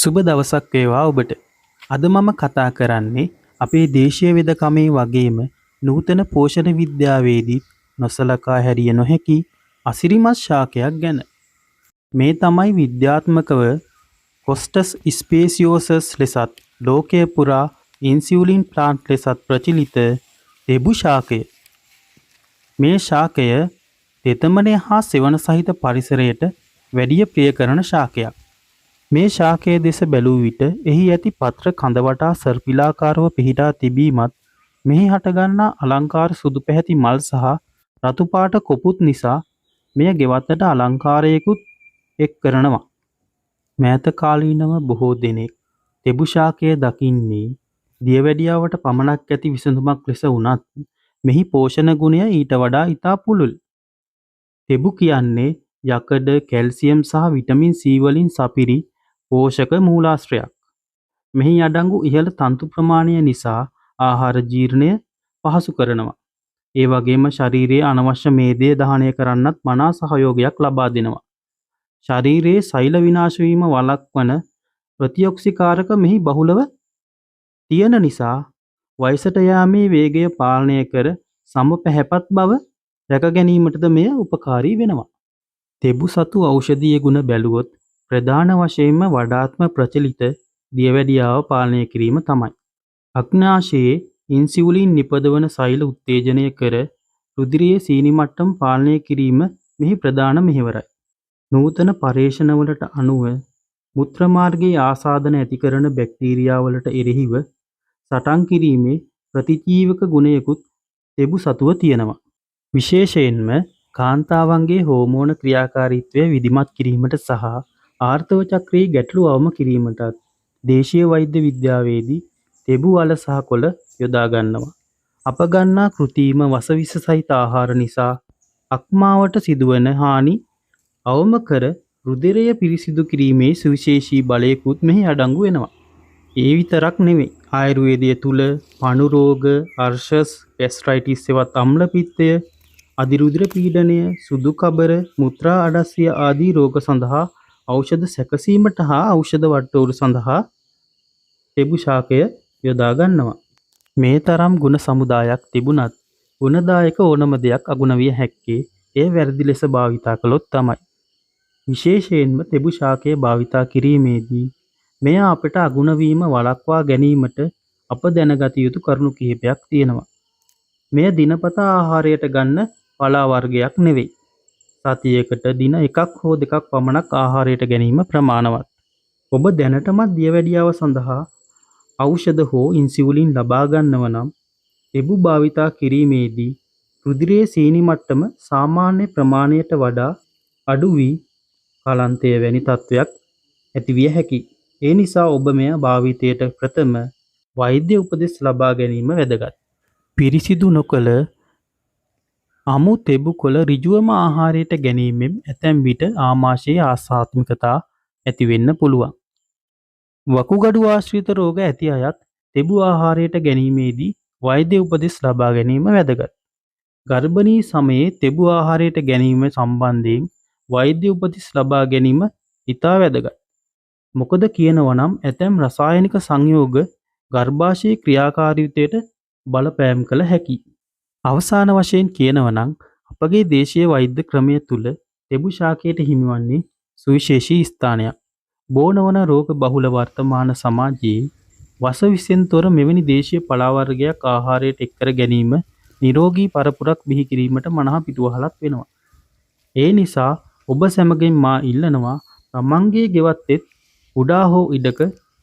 සුබ දවසක් වේවා ඔබට. අද මම කතා කරන්නේ අපේ දේශීය වෙදකමේ වගේම නූතන පෝෂණ විද්‍යාවේදී නොසලකා හැරිය නොහැකි අසිරිමත් ශාකයක් ගැන. මේ තමයි විද්‍යාත්මකව කොස්ටස් ස්පේසියෝසස් ලෙසත් ලෝකය පුරා ඉන්සියුලින් ප්ලාන්ට් ලෙසත් ප්‍රචලිත තෙබු ශාකය. මේ ශාකය තෙතමනය හා සෙවන සහිත පරිසරයට වැඩිය ප්‍රිය කරන ශාකයක්. මේ ශාකයේ දෙස බැලූ විට එහි ඇති පත්‍ර කඳ වටා සර්පිලාකාරව පිහිටා තිබීමත් මෙහි හටගන්නා අලංකාර සුදු පැහැති මල් සහ රතු පාට කොපුත් නිසා මෙය ගෙවත්තට අලංකාරයකුත් එක් කරනවා. මෑත කාලීනව බොහෝ දෙනෙක් තෙබු ශාකය දකින්නේ දියවැඩියාවට පමණක් ඇති විසඳුමක් ලෙස වුණත් මෙහි පෝෂණ ගුණය ඊට වඩා ඉතා පුළුල්. තෙබු කියන්නේ යකඩ, කැල්සියම් සහ විටමින් C වලින් සපිරි පෝෂක මූලාශ්‍රයක්. මෙහි අඩංගු ඉහළ තන්තු ප්‍රමාණය නිසා ආහාර ජීර්ණය පහසු කරනවා. ඒ වගේම ශරීරයේ අනවශ්‍ය මේදය දහනය කරන්නත් මනා සහයෝගයක් ලබා දෙනවා. ශරීරයේ සෛල විනාශ වීම වළක්වන ප්‍රතිඔක්සිකාරක මෙහි බහුලව තියෙන නිසා වයසට යාමේ වේගය පාලනය කර සම පැහැපත් බව රැක ගැනීමටද මෙය උපකාරී වෙනවා. තෙබු සතු ඖෂධීය ගුණ බැලුවොත් ප්‍රධාන වශයෙන්ම වඩාත්ම ප්‍රචලිත දියවැඩියාව පාලනය කිරීම තමයි. අග්නාශයේ ඉන්සියුලින් නිපදවන සෛල උත්තේජනය කර රුධිරයේ සීනි මට්ටම පාලනය කිරීම මෙහි ප්‍රධාන මෙහෙවරයි. නූතන පර්යේෂණවලට අනුව මුත්‍ර මාර්ගයේ ආසාදන ඇති කරන බැක්ටීරියාවලට එරෙහිව සටන් කිරීමේ ප්‍රතිජීවක ගුණයකුත් තෙබු සතුව තියෙනවා. විශේෂයෙන්ම කාන්තාවන්ගේ හෝමෝන ක්‍රියාකාරීත්වය විධිමත් කිරීමට සහ ආර්තව චක්‍රයේ ගැටලු අවම කිරීමටත් දේශීය වෛද්‍ය විද්‍යාවේදී තෙබු වල සහ කොළ යොදා ගන්නවා. අප ගන්නා කෘත්‍රිම වසවිස සහිත ආහාර නිසා අක්මාවට සිදුවන හානි අවම කර රුධිරය පිරිසිදු කිරීමේ සුවිශේෂී බලයකුත් මෙහි අඩංගු වෙනවා. ඒ විතරක් නෙවෙයි. ආයුර්වේදය තුල පණු රෝග, අර්ශස්, ගැස්ට්‍රයිටිස් එවත් අම්ල පිත්තය, අධිරුධිර පීඩනය, සුදු කබර, මුත්‍රා අඩස්සිය ආදී රෝග සඳහා ඖෂධ සැකසීමට හා ඖෂධ වට්ටෝරු සඳහා තෙබු ශාකය යොදා ගන්නවා. මේ තරම් ගුණ සමුදායක් තිබුණත් ගුණදායක ඕනම දෙයක් අගුණ විය හැක්කේ එය වැරදි ලෙස භාවිතා කළොත් තමයි. විශේෂයෙන්ම තෙබු ශාකය භාවිතා කිරීමේදී මෙය අපට අගුණ වීම වළක්වා ගැනීමට අප දැනගත යුතු කරුණු කිහිපයක් තියෙනවා. මෙය දිනපතා ආහාරයට ගන්න පලා වර්ගයක් නෙවෙයි. සතියකට දින එකක් හෝ දෙකක් පමණක් ආහාරයට ගැනීම ප්‍රමාණවත්. ඔබ දැනටමත් දියවැඩියාව සඳහා ඖෂධ හෝ ඉන්සියුලින් ලබා ගන්නව නම් තෙබු භාවිතා කිරීමේදී රුධිරයේ සීනි මට්ටම සාමාන්‍ය ප්‍රමාණයට වඩා අඩු වී කලන්තය වැනි තත්ත්වයක් ඇතිවිය හැකියි. ඒ නිසා ඔබ මෙය භාවිතයට ප්‍රථම වෛද්‍ය උපදෙස් ලබා ගැනීම වැදගත්. පිරිසිදු නොකළ අමු තෙබු කොළ ඍජුවම ආහාරයට ගැනීමෙන් ඇතැම් විට ආමාශයේ ආසාත්මිකතා ඇති වෙන්න පුළුවන්. වකුගඩු ආශ්‍රිත රෝග ඇති අයත් තෙබු ආහාරයට ගැනීමේදී වෛද්‍ය උපදෙස් ලබා ගැනීම වැදගත්. ගර්භණී සමයේ තෙබු ආහාරයට ගැනීම සම්බන්ධයෙන් වෛද්‍ය උපදෙස් ලබා ගැනීම ඉතා වැදගත්. මොකද කියනවා නම් ඇතැම් රසායනික සංයෝග ගර්භාෂයේ ක්‍රියාකාරීත්වයට බලපෑම් කළ හැකියි. අවසාන වශයෙන් කියනවා නම් අපගේ දේශීය වෛද්‍ය ක්‍රමය තුල තෙබු ශාකයට හිමිවන්නේ සුවිශේෂී ස්ථානයක්. බෝනවන රෝග බහුල වර්තමාන සමාජයේ වසවිසෙන් තොර මෙවැනි දේශීය පලා වර්ගයක් ආහාරයට එක්කර ගැනීම නිරෝගී පරපුරක් බිහි කිරීමට මනහ පිටුවහලක් වෙනවා. ඒ නිසා ඔබ සැමගෙන් මා ඉල්ලනවා තමන්ගේ ගෙවත්තෙත් උඩා හෝ ඉඩක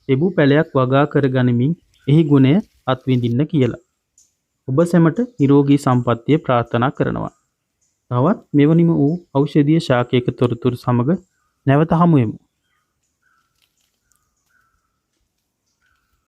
තෙබු පැලයක් වගා කර ගනිමින් එහි ගුණය අත්විඳින්න කියලා. ඔබ සැමට නිරෝගී සම්පන්නිය ප්‍රාර්ථනා කරනවා. තවත් මෙවැනිම වූ ඖෂධීය ශාකයක තොරතුරු සමග නැවත හමු වෙමු.